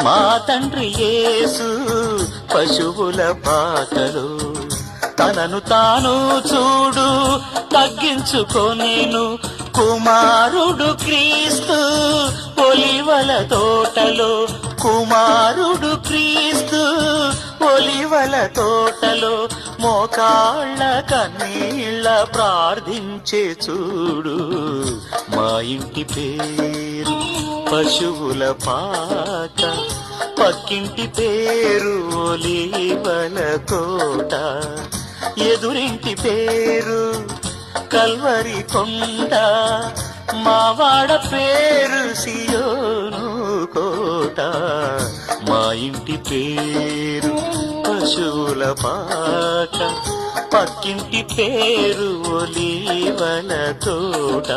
మా తండ్రి యేసు పశువుల పాకలో తనను తాను చూడు తగ్గించుకొనేను. కుమారుడు క్రీస్తు ఒలివల తోటలో, కుమారుడు క్రీస్తు ఒలివల తోటలో మోకాళ్ళ కన్నీళ్ళ ప్రార్థించే చూడు. మా ఇంటి పేరు పశువుల పాక, పక్కింటి పేరు ఒలివల తోట, ఎదురింటి పేరు కల్వరి కొండ, మావాడ పేరు సియోను కోట. మా ఇంటి పేరు పశువుల పాక, పక్కింటి పేరు ఒలివల తోట.